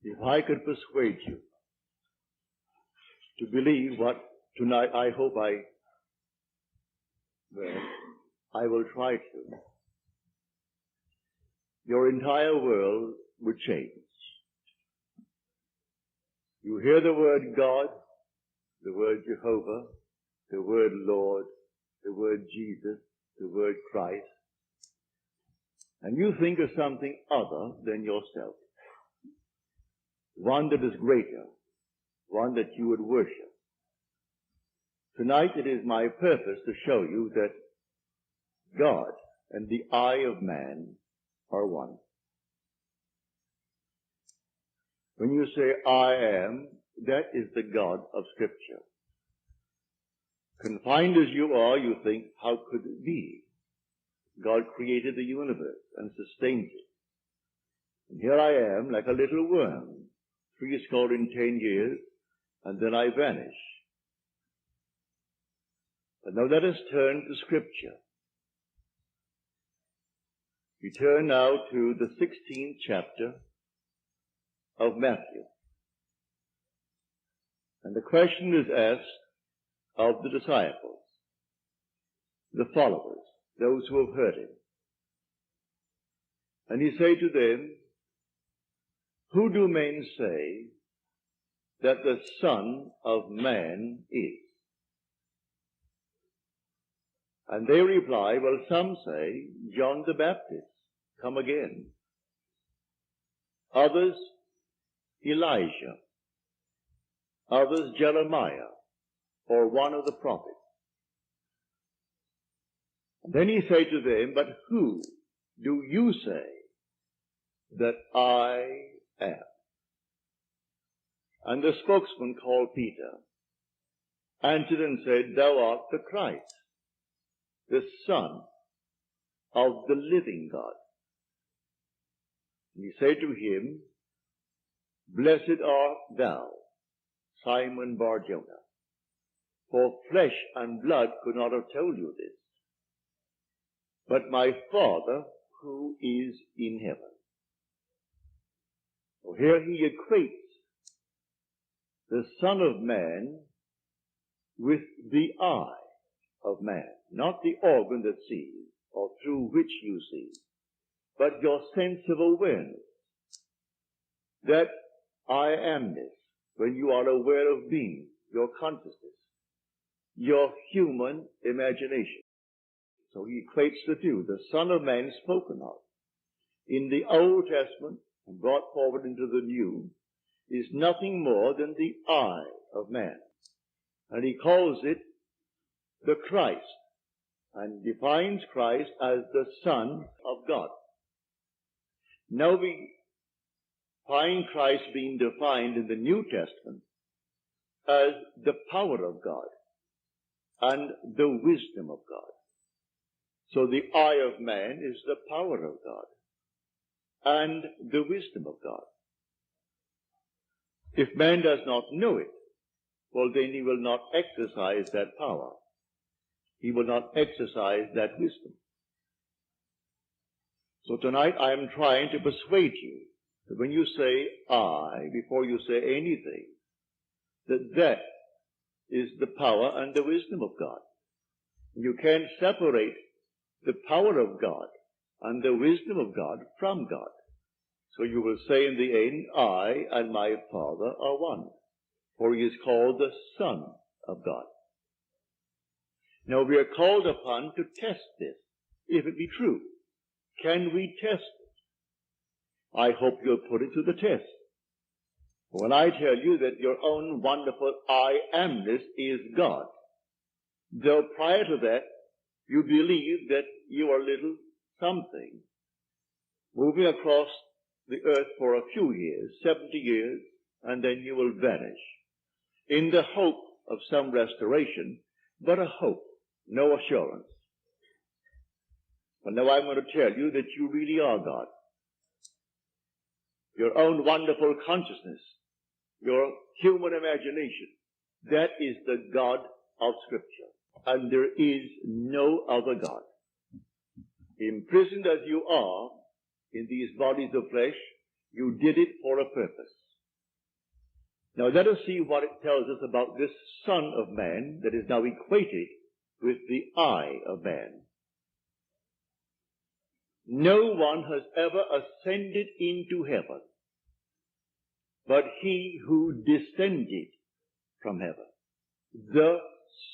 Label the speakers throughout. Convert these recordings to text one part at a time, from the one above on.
Speaker 1: If I could persuade you to believe what tonight I hope I will try to, your entire world would change. You hear the word God, the word Jehovah, the word Lord, the word Jesus, the word Christ, and you think of something other than yourself, one that is greater, one that you would worship. Tonight it is my purpose to show you that God and the eye of man are one. When you say, I am, that is the God of Scripture. Confined as you are, you think, how could it be? God created the universe and sustains it. And here I am, like a little worm, 10 years, and then I vanish. But now let us turn to Scripture. We turn now to the 16th chapter of Matthew. And the question is asked of the disciples, the followers, those who have heard him. And he said to them, who do men say that the Son of Man is? And they reply, well, some say John the Baptist, come again. Others, Elijah. Others, Jeremiah, or one of the prophets. And then he said to them, but who do you say that I am? And the spokesman called Peter answered and said, thou art the Christ, the Son of the living God. And he said to him, blessed art thou, Simon Bar-Jonah, for flesh and blood could not have told you this, but my Father who is in heaven. So here he equates the Son of Man with the eye of man, not the organ that sees or through which you see, but your sense of awareness, that I amness, when you are aware of being, your consciousness, your human imagination. So he equates the two, the Son of Man spoken of in the Old Testament and brought forward into the New, is nothing more than the eye of man. And he calls it the Christ, and defines Christ as the Son of God. Now we find Christ being defined in the New Testament as the power of God and the wisdom of God. So the eye of man is the power of God and the wisdom of God. If man does not know it, well, then he will not exercise that power. He will not exercise that wisdom. So tonight I am trying to persuade you that when you say I, before you say anything, that is the power and the wisdom of God. You can't separate the power of God and the wisdom of God from God. So you will say in the end, I and my Father are one, for he is called the Son of God. Now we are called upon to test this, if it be true. Can we test it? I hope you'll put it to the test. When I tell you that your own wonderful I amness is God, though prior to that you believe that you are little something, moving across the earth for a few years, 70 years, and then you will vanish, in the hope of some restoration, but a hope, no assurance. But now I'm going to tell you that you really are God. Your own wonderful consciousness, your human imagination, that is the God of Scripture. And there is no other God. Imprisoned as you are in these bodies of flesh, you did it for a purpose. Now let us see what it tells us about this Son of Man that is now equated with the eye of man. No one has ever ascended into heaven but he who descended from heaven, the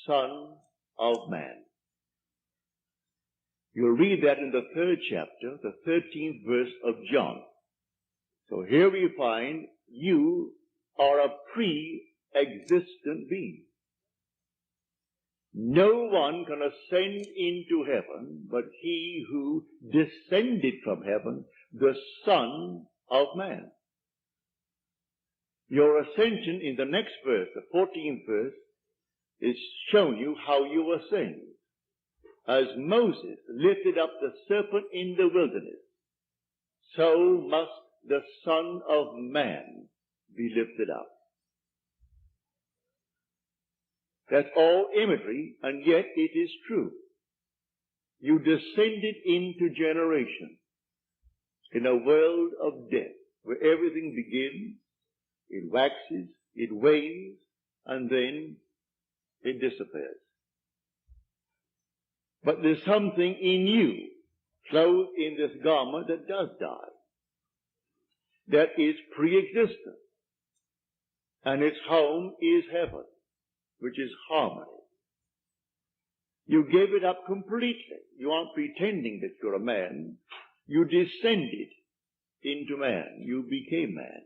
Speaker 1: Son of Man. You'll read that in the 3rd chapter, the 13th verse of John. So here we find you are a pre-existent being. No one can ascend into heaven but he who descended from heaven, the Son of Man. Your ascension in the next verse, the 14th verse, is showing you how you ascend. As Moses lifted up the serpent in the wilderness, so must the Son of Man be lifted up. That's all imagery, and yet it is true. You descended into generation in a world of death, where everything begins, it waxes, it wanes, and then it disappears. But there's something in you, clothed in this garment, that does die. That is pre-existent. And its home is heaven, which is harmony. You gave it up completely. You aren't pretending that you're a man. You descended into man. You became man.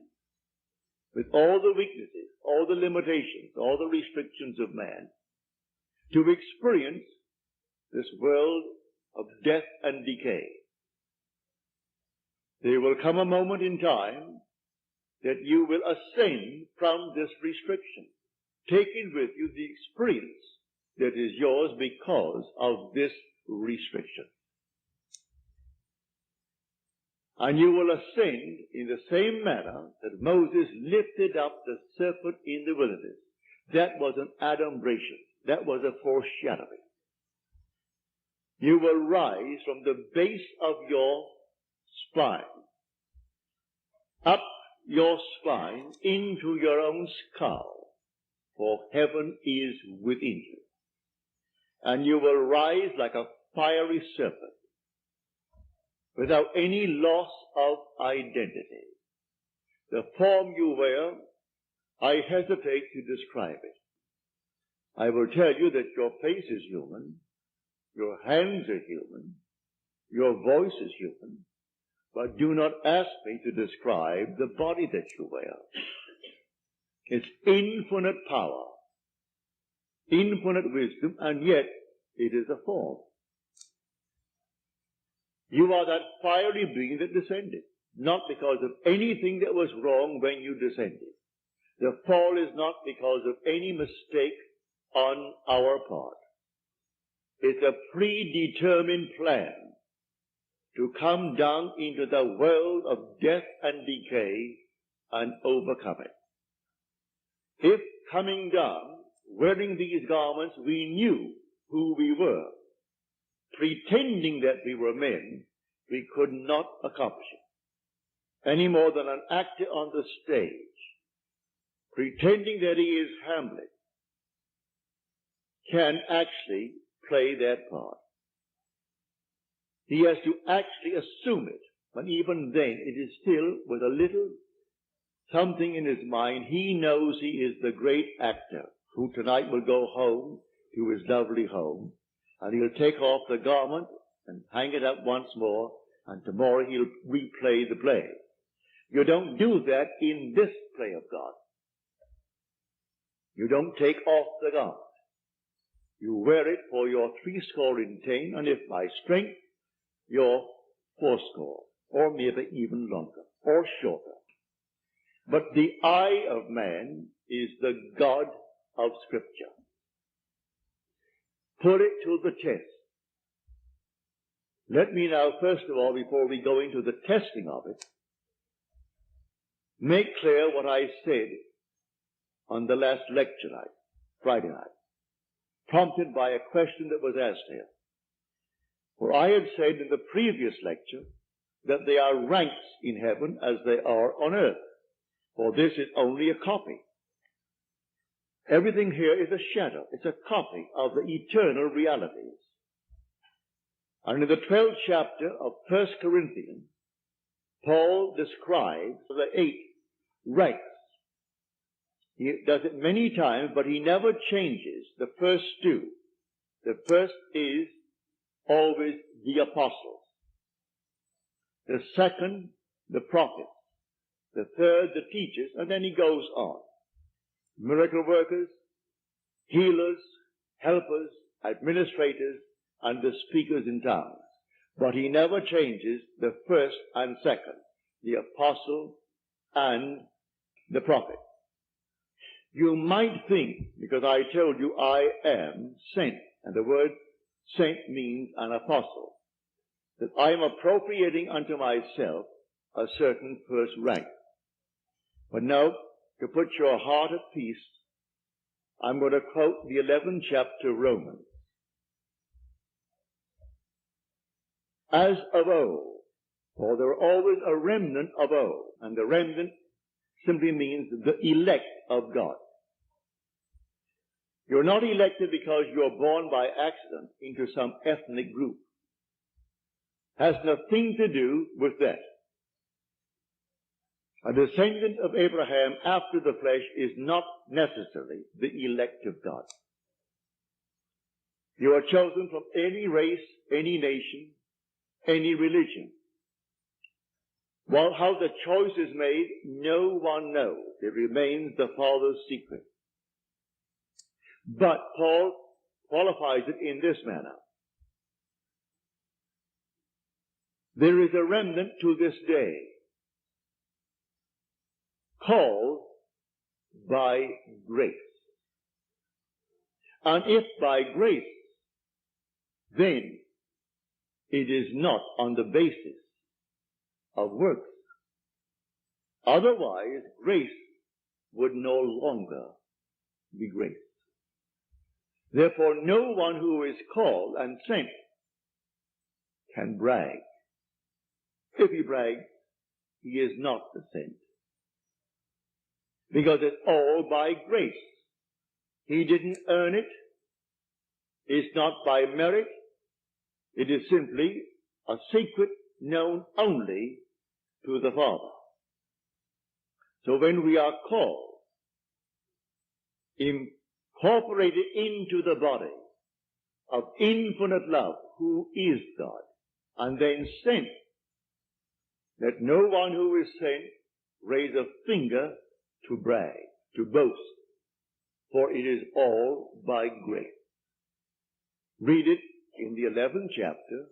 Speaker 1: With all the weaknesses, all the limitations, all the restrictions of man, to experience this world of death and decay. There will come a moment in time that you will ascend from this restriction, taking with you the experience that is yours because of this restriction. And you will ascend in the same manner that Moses lifted up the serpent in the wilderness. That was an adumbration. That was a foreshadowing. You will rise from the base of your spine, up your spine into your own skull, for heaven is within you. And you will rise like a fiery serpent, without any loss of identity. The form you wear, I hesitate to describe it. I will tell you that your face is human, your hands are human, your voice is human, but do not ask me to describe the body that you wear. It's infinite power, infinite wisdom, and yet it is a form. You are that fiery being that descended, not because of anything that was wrong when you descended. The fall is not because of any mistake on our part. It's a predetermined plan to come down into the world of death and decay and overcome it. If coming down, wearing these garments, we knew who we were, pretending that we were men, we could not accomplish it. Any more than an actor on the stage, pretending that he is Hamlet, can actually play that part. He has to actually assume it, but even then it is still with a little something in his mind. He knows he is the great actor who tonight will go home to his lovely home, and he'll take off the garment and hang it up once more, and tomorrow he'll replay the play. You don't do that in this play of God. You don't take off the garment. You wear it for your 70, and if by strength, your 80, or maybe even longer, or shorter. But the eye of man is the God of Scripture. Put it to the test. Let me now, first of all, before we go into the testing of it, make clear what I said on the last lecture night, Friday night, prompted by a question that was asked here. For I had said in the previous lecture that there are ranks in heaven as they are on earth, for this is only a copy. Everything here is a shadow. It's a copy of the eternal realities. And in the 12th chapter of 1 Corinthians, Paul describes the 8 ranks. He does it many times, but he never changes the first 2. The first is always the apostles. The second, the prophets. The third, the teachers, and then he goes on. Miracle workers, healers, helpers, administrators, and the speakers in tongues. But he never changes the first and second, the apostle and the prophet. You might think, because I told you I am sent, and the word sent means an apostle, that I am appropriating unto myself a certain first rank. But now, to put your heart at peace, I'm going to quote the 11th chapter of Romans. As of old, for there are always a remnant of old, and the remnant simply means the elect of God. You're not elected because you're born by accident into some ethnic group. Has nothing to do with that. A descendant of Abraham after the flesh is not necessarily the elect of God. You are chosen from any race, any nation, any religion. Well, how the choice is made, no one knows. It remains the Father's secret. But Paul qualifies it in this manner. There is a remnant to this day, called by grace. And if by grace, then it is not on the basis of works. Otherwise, grace would no longer be grace. Therefore, no one who is called and sent can brag. If he brags, he is not the sent. Because it's all by grace. He didn't earn it. It's not by merit. It is simply a secret known only to the Father. So when we are called, incorporated into the body of infinite love, who is God, and then sent, let no one who is sent raise a finger to brag, to boast, for it is all by grace. Read it in the 11th chapter,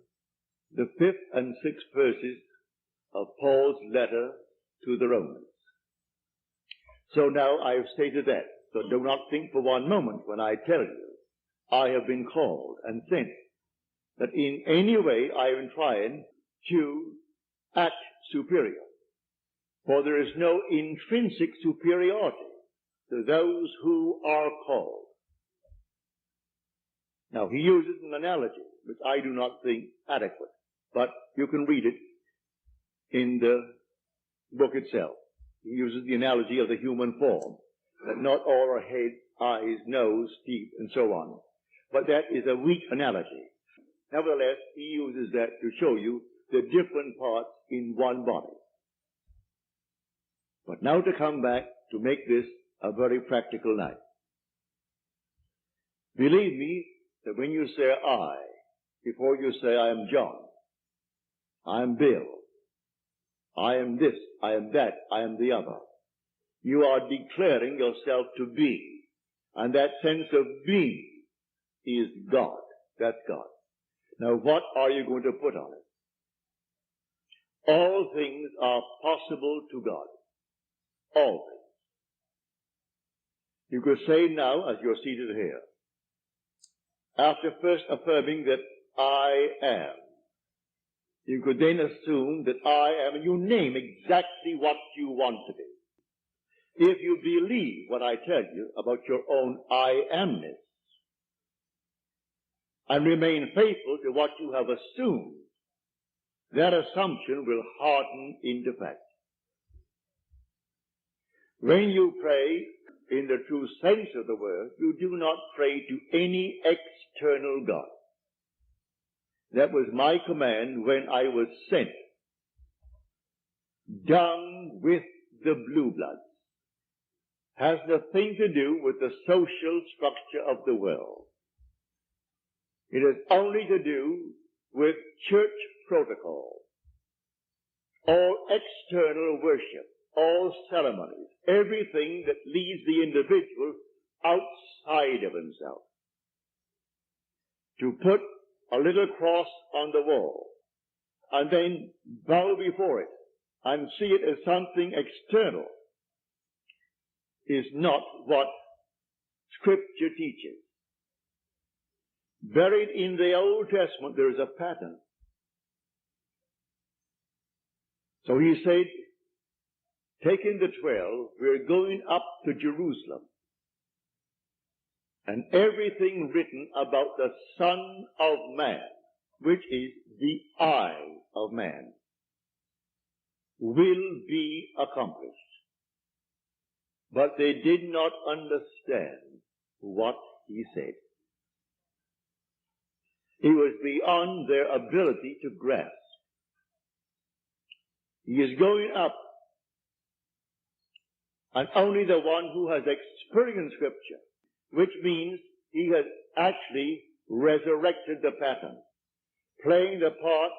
Speaker 1: the 5th and 6th verses of Paul's letter to the Romans. So now I have stated that. So do not think for one moment when I tell you I have been called and sent that in any way I am trying to act superior. For there is no intrinsic superiority to those who are called. Now he uses an analogy which I do not think adequate, but you can read it in the book itself. He uses the analogy of the human form, that not all are head, eyes, nose, teeth, and so on. But that is a weak analogy. Nevertheless, he uses that to show you the different parts in one body. But now to come back to make this a very practical night. Believe me that when you say I, before you say I am John, I am Bill, I am this, I am that, I am the other, you are declaring yourself to be. And that sense of being is God. That's God. Now what are you going to put on it? All things are possible to God. All things. You could say now, as you're seated here, after first affirming that I am, you could then assume that I am, and you name exactly what you want to be. If you believe what I tell you about your own I amness, and remain faithful to what you have assumed, that assumption will harden into fact. When you pray, in the true sense of the word, you do not pray to any external God. That was my command when I was sent down with the blue bloods. Has nothing to do with the social structure of the world. It has only to do with church protocol, all external worship, all ceremonies, everything that leads the individual outside of himself. To put a little cross on the wall and then bow before it and see it as something external is not what Scripture teaches. Buried in the Old Testament there is a pattern. So he said, taking the 12, we're going up to Jerusalem. And everything written about the Son of Man, which is the eye of man, will be accomplished. But they did not understand what he said. It was beyond their ability to grasp. He is going up, and only the one who has experienced Scripture, which means he has actually resurrected the pattern, playing the part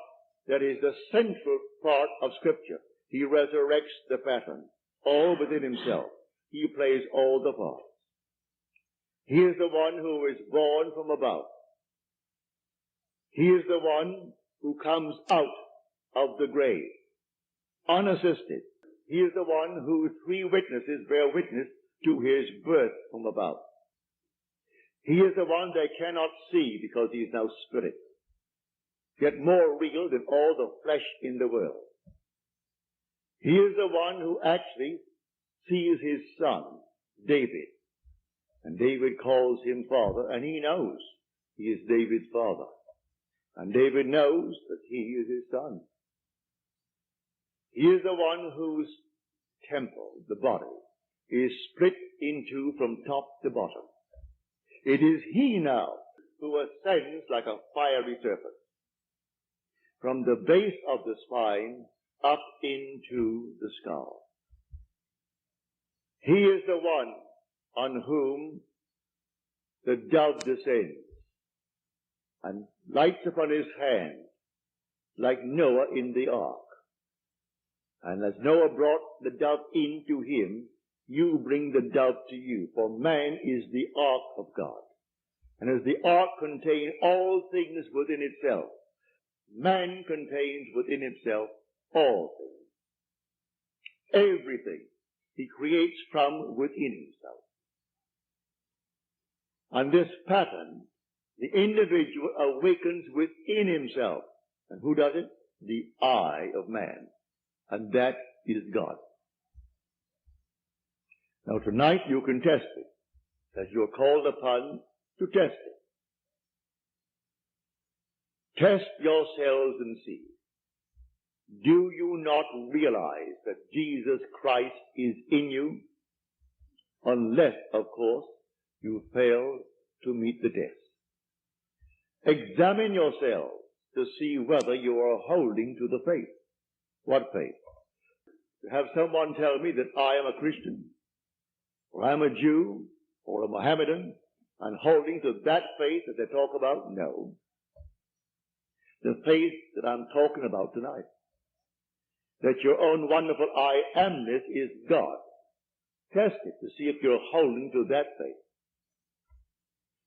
Speaker 1: that is the central part of Scripture. He resurrects the pattern, all within himself. He plays all the parts. He is the one who is born from above. He is the one who comes out of the grave, unassisted. He is the one whose 3 witnesses bear witness to his birth from above. He is the one they cannot see because he is now spirit, yet more real than all the flesh in the world. He is the one who actually sees his son, David, and David calls him father, and he knows he is David's father. And David knows that he is his son. He is the one whose temple, the body, is split into from top to bottom. It is he now who ascends like a fiery serpent from the base of the spine up into the skull. He is the one on whom the dove descends and lights upon his hand like Noah in the ark. And as Noah brought the dove into him, you bring the dove to you, for man is the ark of God. And as the ark contains all things within itself, man contains within himself all things. Everything he creates from within himself. And this pattern, the individual awakens within himself. And who does it? The eye of man. And that is God. Now tonight you can test it, as you are called upon to test it. Test yourselves and see. Do you not realize that Jesus Christ is in you? Unless, of course, you fail to meet the test. Examine yourselves to see whether you are holding to the faith. What faith? To have someone tell me that I am a Christian, or I'm a Jew, or a Mohammedan, and holding to that faith that they talk about? No. The faith that I'm talking about tonight. That your own wonderful I amness is God. Test it to see if you're holding to that faith.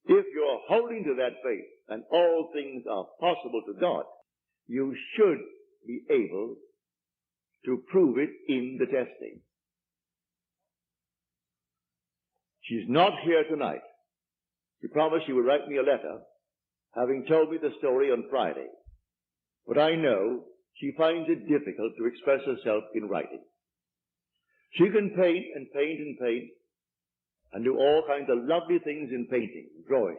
Speaker 1: If you're holding to that faith, and all things are possible to God, you should be able to prove it in the testing. She's not here tonight. She promised she would write me a letter, having told me the story on Friday. But I know she finds it difficult to express herself in writing. She can paint and paint and paint, and do all kinds of lovely things in painting, drawing.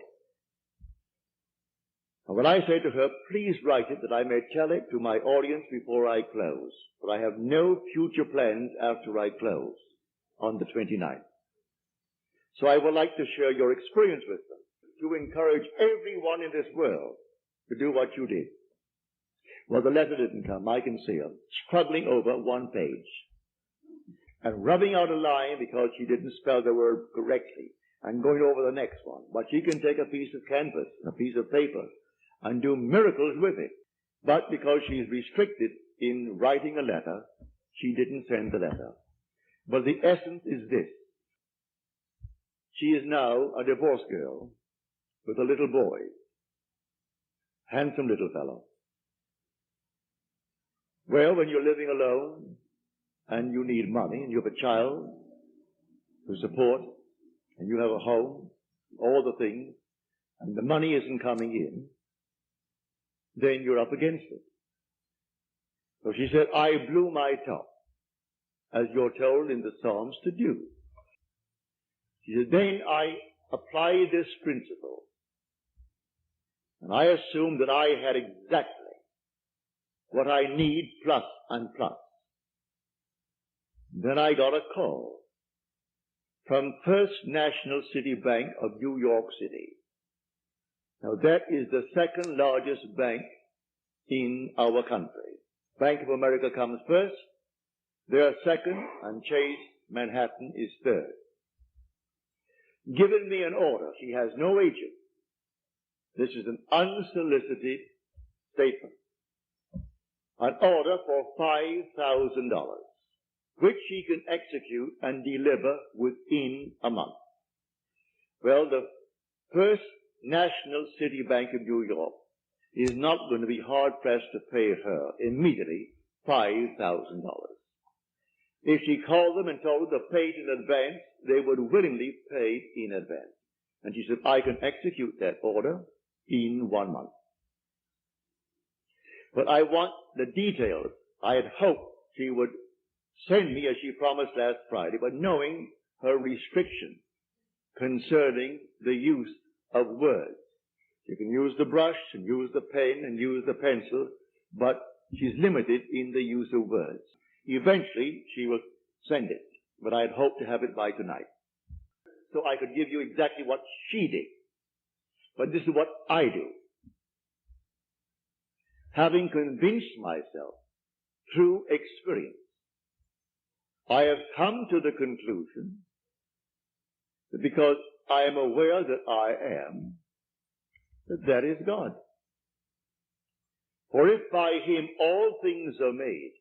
Speaker 1: And when I say to her, please write it that I may tell it to my audience before I close, for I have no future plans after I close on the 29th. So I would like to share your experience with them, to encourage everyone in this world to do what you did. Well, the letter didn't come. I can see her struggling over one page and rubbing out a line because she didn't spell the word correctly and going over the next one. But she can take a piece of canvas, a piece of paper, and do miracles with it. But because she's restricted in writing a letter, she didn't send the letter. But the essence is this. She is now a divorced girl with a little boy. Handsome little fellow. Well, when you're living alone and you need money and you have a child to support and you have a home, all the things, and the money isn't coming in, then you're up against it. So she said, I blew my top, as you're told in the Psalms to do. She said, then I applied this principle, and I assumed that I had exactly what I need plus and plus. Then I got a call from First National City Bank of New York City. Now that is the second largest bank in our country. Bank of America comes first, they are second, and Chase Manhattan is third. Given me an order. She has no agent. This is an unsolicited statement. An order for $5,000, which she can execute and deliver within a month. Well, the First National City Bank of New York is not going to be hard-pressed to pay her immediately $5,000. If she called them and told them to pay it in advance, they would willingly pay it in advance. And she said, I can execute that order in 1 month. But I want the details. I had hoped she would send me, as she promised last Friday, but knowing her restriction concerning the use of words. She can use the brush and use the pen and use the pencil, but she's limited in the use of words. Eventually, she will send it, but I had hoped to have it by tonight. So I could give you exactly what she did. But this is what I do. Having convinced myself through experience, I have come to the conclusion that because I am aware that I am, that is God. For if by him all things are made,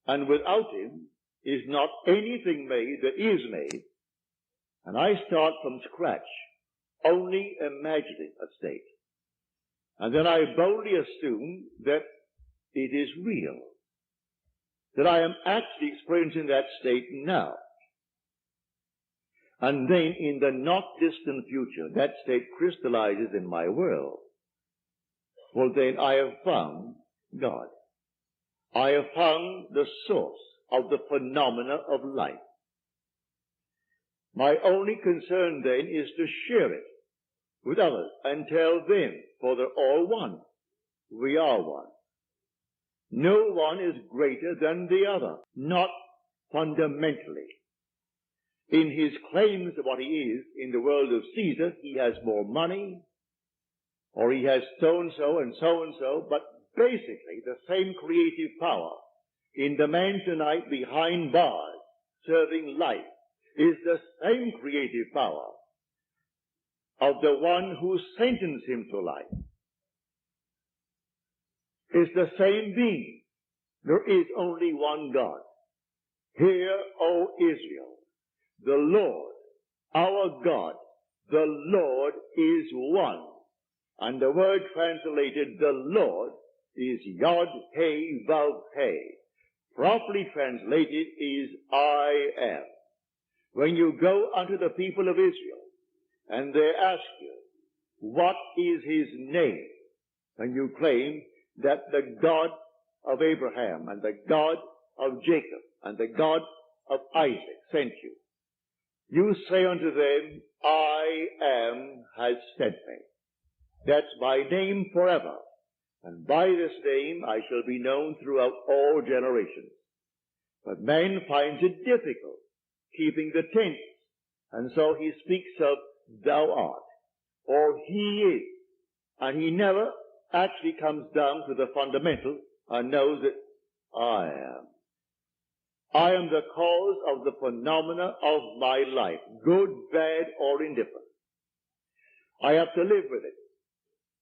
Speaker 1: and without him is not anything made that is made, and I start from scratch, only imagining a state, and then I boldly assume that it is real, that I am actually experiencing that state now. And then in the not distant future, that state crystallizes in my world. Well, then I have found God. I have found the source of the phenomena of life. My only concern then is to share it with others and tell them, for they're all one. We are one. No one is greater than the other, not fundamentally. In his claims of what he is in the world of Caesar, he has more money, or he has so-and-so and so-and-so, but basically the same creative power in the man tonight behind bars serving life is the same creative power of the one who sentenced him to life. It's the same being. There is only one God. Hear, O Israel, the Lord, our God, the Lord is one. And the word translated, the Lord, is Yod He Vav He. Properly translated is I am. When you go unto the people of Israel, and they ask you, what is his name? And you claim that the God of Abraham, and the God of Jacob, and the God of Isaac sent you. You say unto them, I am has sent me. That's my name forever. And by this name I shall be known throughout all generations. But man finds it difficult keeping the tense And so he speaks of thou art, or he is. And he never actually comes down to the fundamental and knows that I am. I am the cause of the phenomena of my life, good, bad, or indifferent. I have to live with it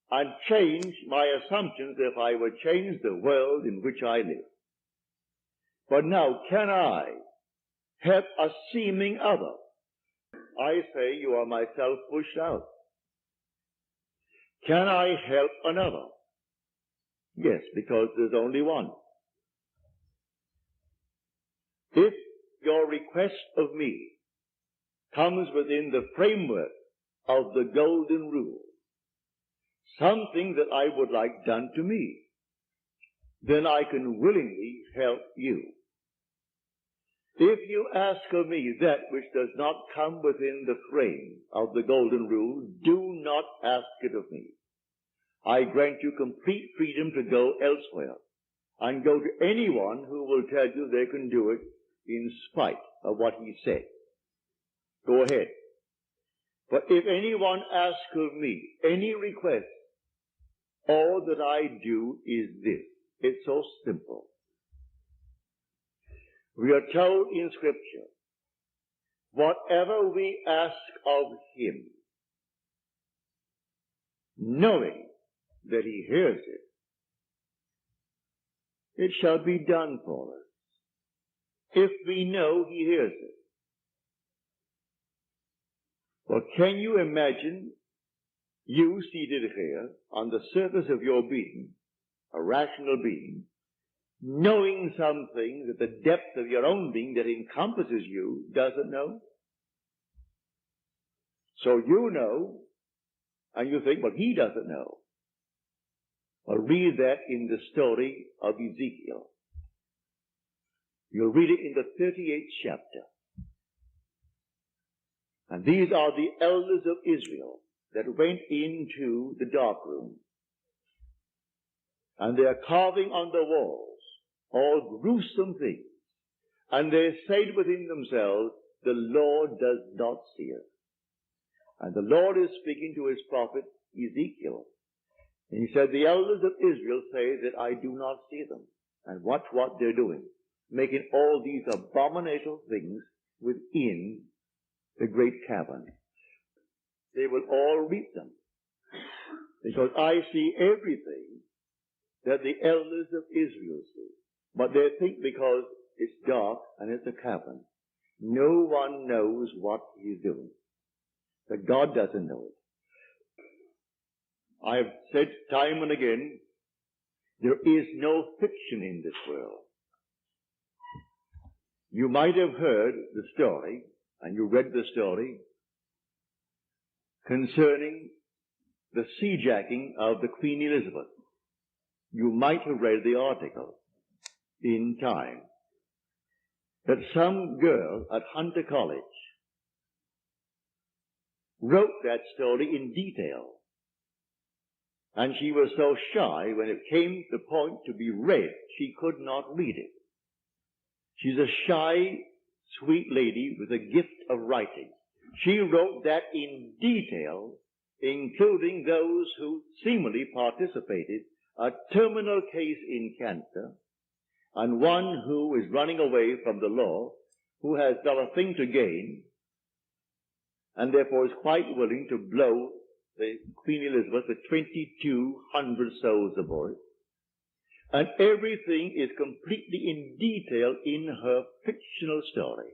Speaker 1: and change my assumptions if I would change the world in which I live. But now, can I help a seeming other? I say you are myself pushed out. Can I help another? Yes, because there's only one. If your request of me comes within the framework of the golden rule, something that I would like done to me, then I can willingly help you. If you ask of me that which does not come within the frame of the golden rule, do not ask it of me. I grant you complete freedom to go elsewhere and go to anyone who will tell you they can do it in spite of what he said. Go ahead. But if anyone asks of me any request, all that I do is this. It's so simple. We are told in Scripture, whatever we ask of him, knowing that he hears it, it shall be done for us. If we know he hears it. Well, can you imagine you seated here on the surface of your being, a rational being, knowing something that the depth of your own being that encompasses you doesn't know? So you know, and you think, well, he doesn't know. Well, read that in the story of Ezekiel. You'll read it in the 38th chapter. And these are the elders of Israel that went into the dark room. And they are carving on the walls all gruesome things. And they said within themselves, the Lord does not see us. And the Lord is speaking to his prophet Ezekiel. And he said, the elders of Israel say that I do not see them. And watch what they're doing. Making all these abominable things within the great cavern. They will all reap them. Because I see everything that the elders of Israel see. But they think because it's dark and it's a cavern, no one knows what he's doing. That God doesn't know it. I've said time and again, there is no fiction in this world. You might have heard the story, and you read the story, concerning the sea-jacking of the Queen Elizabeth. You might have read the article in Time that some girl at Hunter College wrote that story in detail. And she was so shy, when it came to the point to be read, she could not read it. She's a shy, sweet lady with a gift of writing. She wrote that in detail, including those who seemingly participated, a terminal case in cancer, and one who is running away from the law, who has not a thing to gain, and therefore is quite willing to blow the Queen Elizabeth with 2,200 souls aboard. And everything is completely in detail in her fictional story.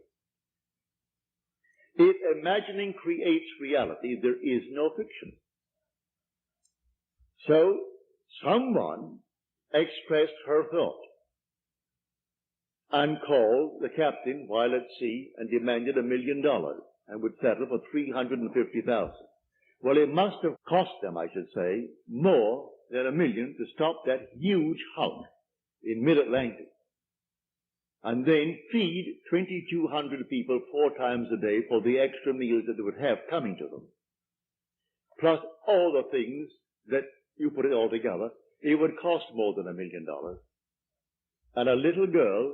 Speaker 1: If imagining creates reality, there is no fiction. So, someone expressed her thought and called the captain while at sea and demanded $1 million and would settle for $350,000. Well, it must have cost them, I should say, more than $1 million to stop that huge hulk in mid-Atlantic and then feed 2,200 people 4 times a day for the extra meals that they would have coming to them. Plus all the things that, you put it all together, it would cost more than $1 million. And a little girl,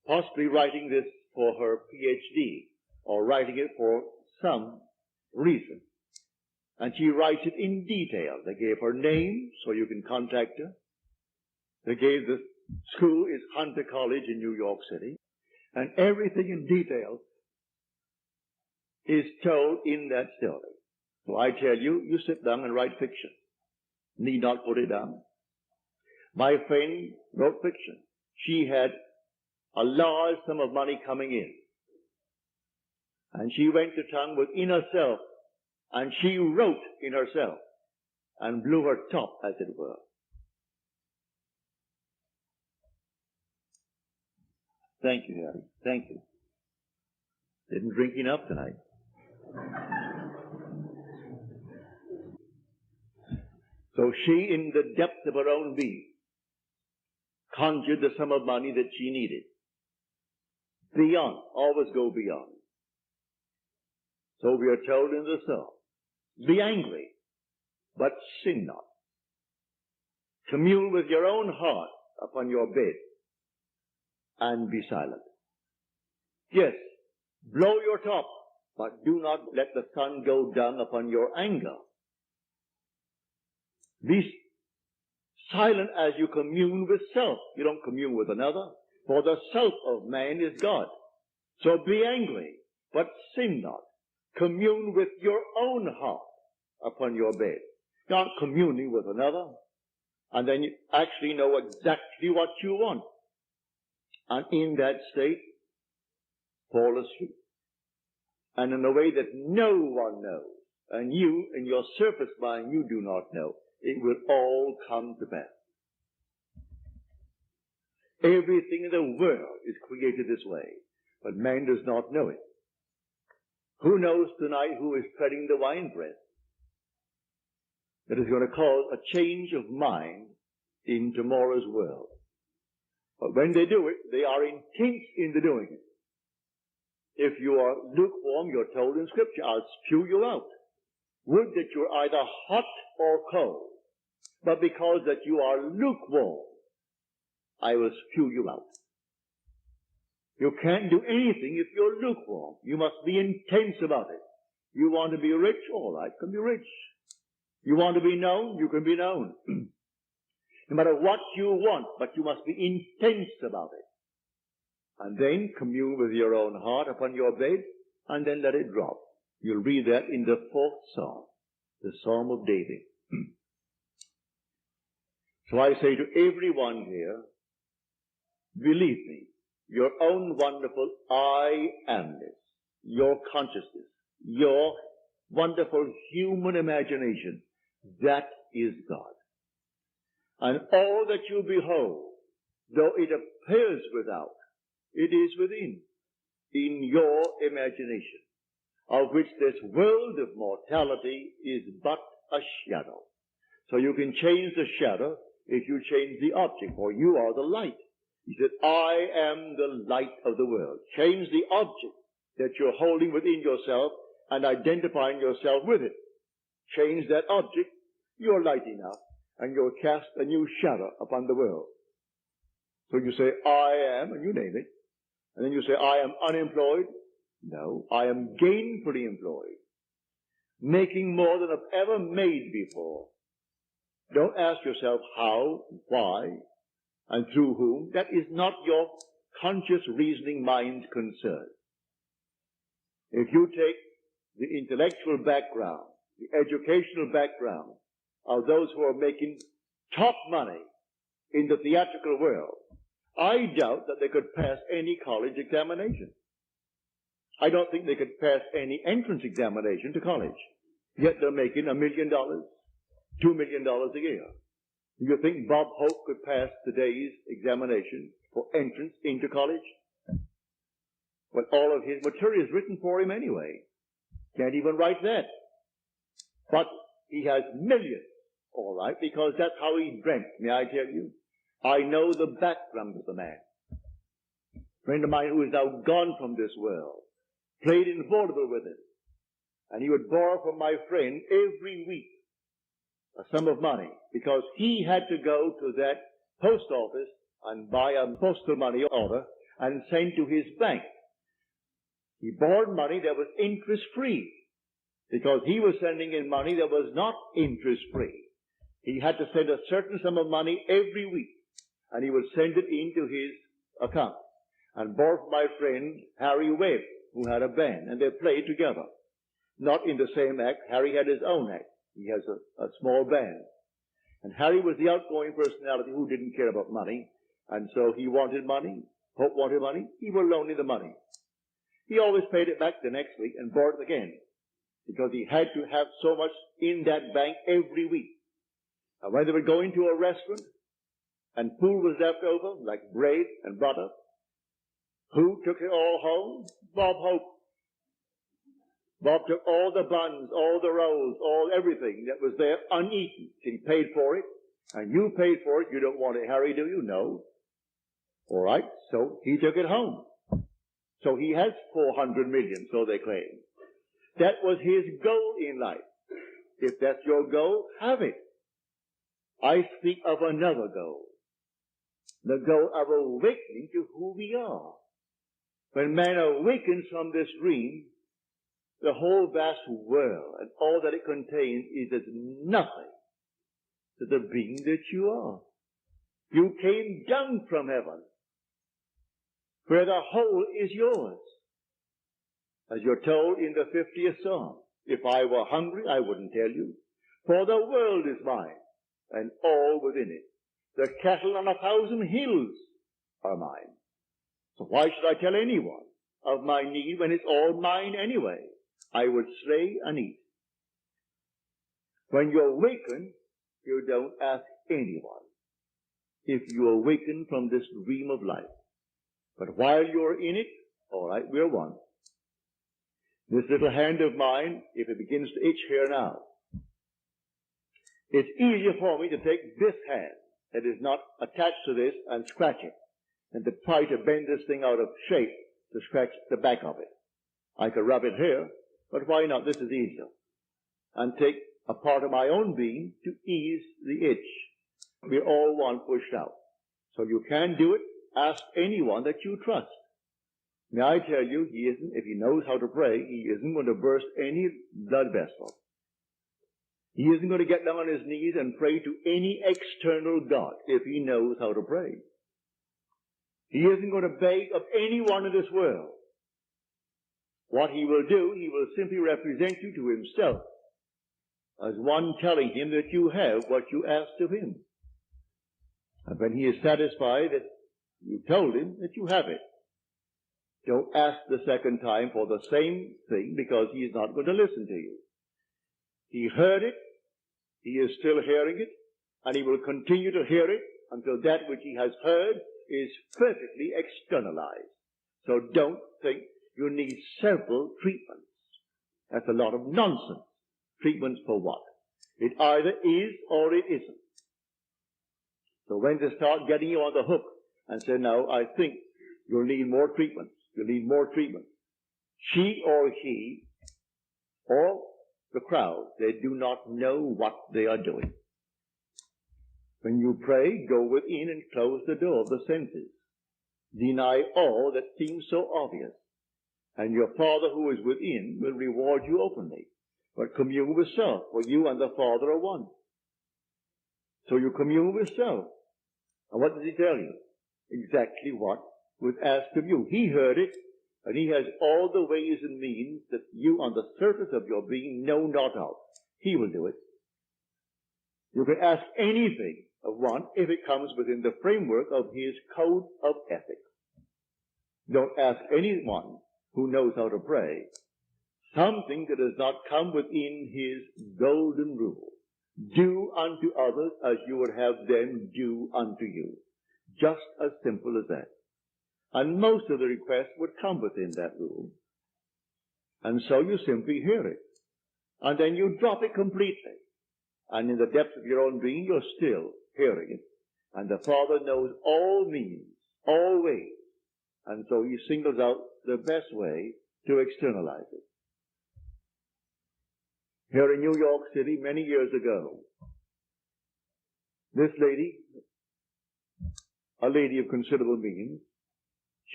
Speaker 1: possibly writing this for her PhD, or writing it for some reason. And she writes it in detail. They gave her name so you can contact her. They gave the school is Hunter College in New York City. And everything in detail is told in that story. So I tell you, you sit down and write fiction. Need not put it down. My friend wrote fiction. She had a large sum of money coming in. And she went to town within herself, and she wrote in herself, and blew her top, as it were. Thank you, Harry. Thank you. Didn't drink enough tonight. So she, in the depth of her own being, conjured the sum of money that she needed. Beyond, always go beyond. So we are told in the psalm, be angry, but sin not. Commune with your own heart upon your bed, and be silent. Yes, blow your top, but do not let the sun go down upon your anger. Be silent as you commune with self. You don't commune with another, for the self of man is God. So be angry, but sin not. Commune with your own heart upon your bed. Not communing with another, and then you actually know exactly what you want. And in that state, fall asleep. And in a way that no one knows, and you, in your surface mind, you do not know, it will all come to pass. Everything in the world is created this way, but man does not know it. Who knows tonight who is treading the winepress that is going to cause a change of mind in tomorrow's world? But when they do it, they are intense in the doing it. If you are lukewarm, you're told in Scripture, I'll spew you out. Would that you're either hot or cold. But because that you are lukewarm, I will spew you out. You can't do anything if you're lukewarm. You must be intense about it. You want to be rich? All right, can be rich. You want to be known? You can be known. No matter what you want, but you must be intense about it. And then commune with your own heart upon your bed, and then let it drop. You'll read that in the 4th Psalm, the Psalm of David. So I say to everyone here, believe me, your own wonderful I amness, your consciousness, your wonderful human imagination, that is God. And all that you behold, though it appears without, it is within, in your imagination, of which this world of mortality is but a shadow. So you can change the shadow if you change the object, for you are the light. He said, I am the light of the world. Change the object that you're holding within yourself and identifying yourself with it. Change that object, you're light enough, and you'll cast a new shadow upon the world. So you say, I am, and you name it. And then you say, I am unemployed. No, I am gainfully employed. Making more than I've ever made before. Don't ask yourself how, why, and through whom. That is not your conscious reasoning mind's concern. If you take the intellectual background, the educational background of those who are making top money in the theatrical world, I doubt that they could pass any college examination. I don't think they could pass any entrance examination to college. Yet they're making $1 million, $2 million a year. Do you think Bob Hope could pass today's examination for entrance into college? Well, all of his material is written for him anyway. Can't even write that. But he has millions, all right, because that's how he dreamt. May I tell you? I know the background of the man. A friend of mine who is now gone from this world played in vaudeville with him. And he would borrow from my friend every week a sum of money because he had to go to that post office and buy a postal money order and send to his bank. He borrowed money that was interest-free, because he was sending in money that was not interest-free. He had to send a certain sum of money every week, and he would send it into his account. And borrowed from my friend Harry Webb, who had a band, and they played together. Not in the same act. Harry had his own act. He has a small band. And Harry was the outgoing personality who didn't care about money, and so he wanted money. Hope wanted money. He would loan him the money. He always paid it back the next week and borrowed it again, because he had to have so much in that bank every week. And when they would go into a restaurant and food was left over, like bread and butter, who took it all home? Bob Hope. Bob took all the buns, all the rolls, everything that was there uneaten. He paid for it, and you paid for it. You don't want it, Harry, do you? No. All right, so he took it home. So he has 400 million, so they claim. That was his goal in life. If that's your goal, have it. I speak of another goal. The goal of awakening to who we are. When man awakens from this dream, the whole vast world and all that it contains is as nothing to the being that you are. You came down from heaven, where the whole is yours. As you're told in the 50th Psalm, if I were hungry, I wouldn't tell you, for the world is mine, and all within it. The cattle on 1,000 hills are mine. So why should I tell anyone of my need when it's all mine anyway? I would slay and eat. When you awaken, you don't ask anyone if you awaken from this dream of life. But while you're in it, all right, we're one. This little hand of mine, if it begins to itch here now, it's easier for me to take this hand that is not attached to this and scratch it, than to try to bend this thing out of shape to scratch the back of it. I could rub it here, but why not? This is easier. And take a part of my own being to ease the itch. We're all one pushed out. So you can do it. Ask anyone that you trust. May I tell you, he isn't, if he knows how to pray, he isn't going to burst any blood vessel. He isn't going to get down on his knees and pray to any external God if he knows how to pray. He isn't going to beg of anyone in this world. What he will do, he will simply represent you to himself as one telling him that you have what you asked of him. And when he is satisfied that you told him that you have it, don't ask the second time for the same thing, because he is not going to listen to you. He heard it, he is still hearing it, and he will continue to hear it until that which he has heard is perfectly externalized. So don't think you need several treatments. That's a lot of nonsense. Treatments for what? It either is or it isn't. So when they start getting you on the hook and say, no, I think you'll need more treatments. You'll need more treatments. She or he or the crowd, they do not know what they are doing. When you pray, go within and close the door of the senses. Deny all that seems so obvious. And your Father who is within will reward you openly. But commune with self, for you and the Father are one. So you commune with self. And what does he tell you? Exactly what was asked of you. He heard it, and he has all the ways and means that you on the surface of your being know not of. He will do it. You can ask anything of one if it comes within the framework of his code of ethics. Don't ask anyone who knows how to pray something that does not come within his golden rule. Do unto others as you would have them do unto you. Just as simple as that. And most of the requests would come within that rule. And so you simply hear it. And then you drop it completely. And in the depths of your own being, you're still hearing it. And the Father knows all means, all ways. And so he singles out the best way to externalize it. Here in New York City, many years ago, this lady, a lady of considerable means,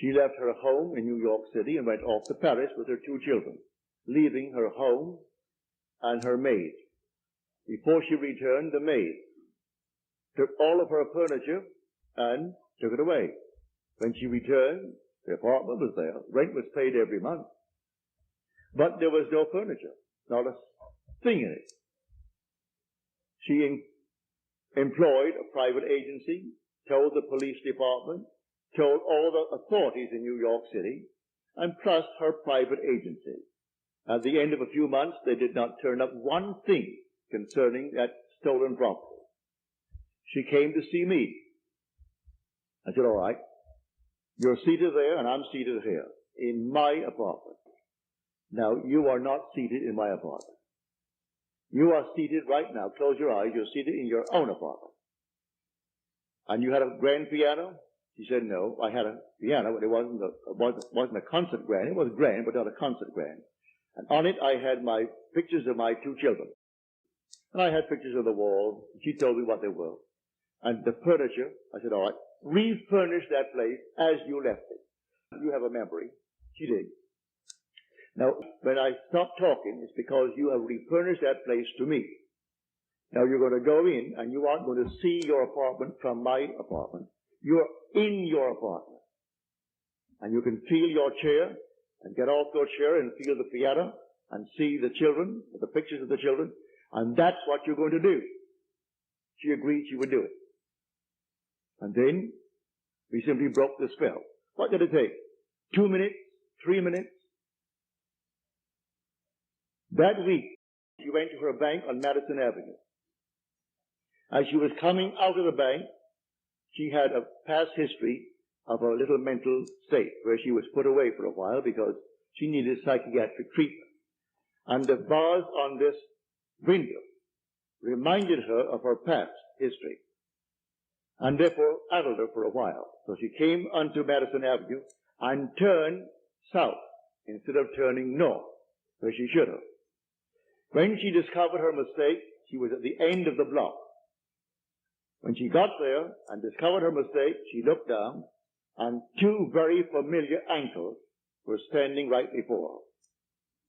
Speaker 1: She left her home in New York City and went off to Paris with her 2 children, leaving her home and her maid. Before she returned, the maid took all of her furniture and took it away. When she returned, the apartment was there. Rent was paid every month. But there was no furniture, not a thing in it. She employed a private agency, told the police department, told all the authorities in New York City, and plus her private agency. At the end of a few months, they did not turn up one thing concerning that stolen property. She came to see me. I said, all right, you're seated there and I'm seated here in my apartment. Now, you are not seated in my apartment. You are seated right now. Close your eyes. You're seated in your own apartment. And you had a grand piano? She said, no, I had a piano, but it wasn't a concert grand. It was grand, but not a concert grand. And on it, I had my pictures of my 2 children. And I had pictures of the wall. She told me what they were. And the furniture, I said, all right, refurnish that place as you left it. You have a memory. She did. Now, when I stopped talking, it's because you have refurnished that place to me. Now, you're going to go in, and you aren't going to see your apartment from my apartment. You're in your apartment. And you can feel your chair, and get off your chair and feel the piano, and see the children, the pictures of the children, and that's what you're going to do. She agreed she would do it. And then, we simply broke the spell. What did it take? 2 minutes? 3 minutes? That week, she went to her bank on Madison Avenue. As she was coming out of the bank, she had a past history of a little mental state where she was put away for a while because she needed psychiatric treatment. And the bars on this window reminded her of her past history and therefore addled her for a while. So she came onto Madison Avenue and turned south instead of turning north, where she should have. When she discovered her mistake, she was at the end of the block. When she got there and discovered her mistake, she looked down, and 2 very familiar ankles were standing right before her.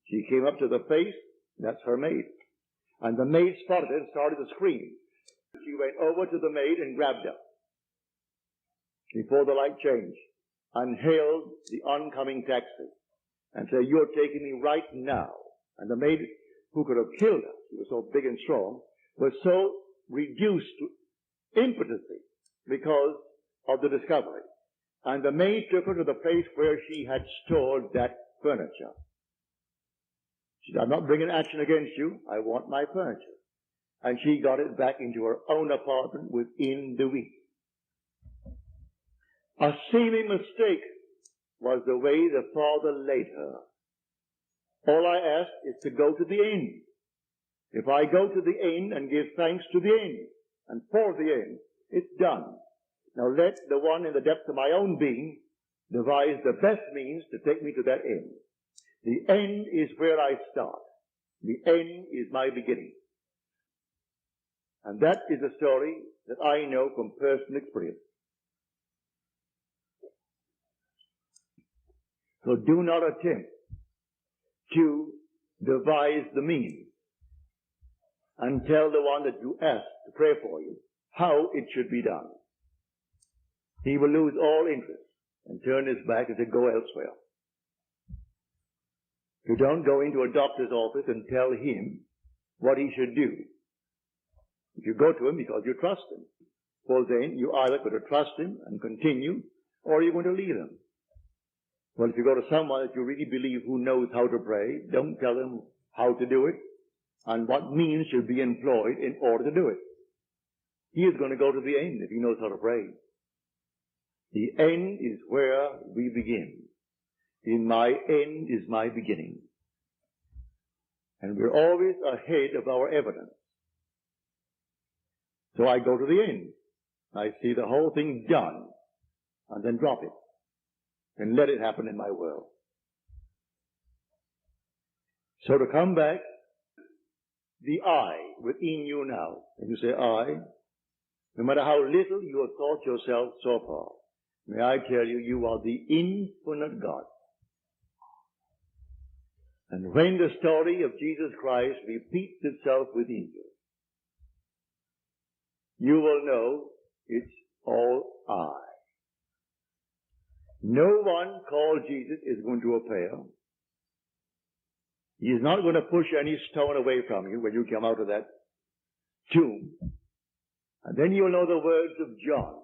Speaker 1: She came up to the face, that's her maid. And the maid spotted it and started to scream. She went over to the maid and grabbed her before the light changed and hailed the oncoming taxi and said, you're taking me right now. And the maid, who could have killed her, she was so big and strong, was so reduced to impotency because of the discovery. And the maid took her to the place where she had stored that furniture. She said, I'm not bringing action against you. I want my furniture. And she got it back into her own apartment within the week. A seeming mistake was the way the Father laid her. All I ask is to go to the end. If I go to the end and give thanks to the end and for the end, it's done. Now let the one in the depths of my own being devise the best means to take me to that end. The end is where I start. The end is my beginning. And that is a story that I know from personal experience. So do not attempt to devise the means and tell the one that you ask to pray for you how it should be done. He will lose all interest and turn his back and say, go elsewhere. You don't go into a doctor's office and tell him what he should do. If you go to him because you trust him, well then you either got to trust him and continue, or you're going to leave him. Well, if you go to someone that you really believe who knows how to pray, don't tell him how to do it and what means should be employed in order to do it. He is going to go to the end if he knows how to pray. The end is where we begin. In my end is my beginning. And we're always ahead of our evidence. So I go to the end. I see the whole thing done and then drop it and let it happen in my world. So to come back, the I within you now, and you say I, no matter how little you have thought yourself so far, May I tell you, you are the infinite God. And when the story of Jesus Christ repeats itself within you, you will know it's all I. No one called Jesus is going to appear. He is not going to push any stone away from you when you come out of that tomb. And then you'll know the words of John.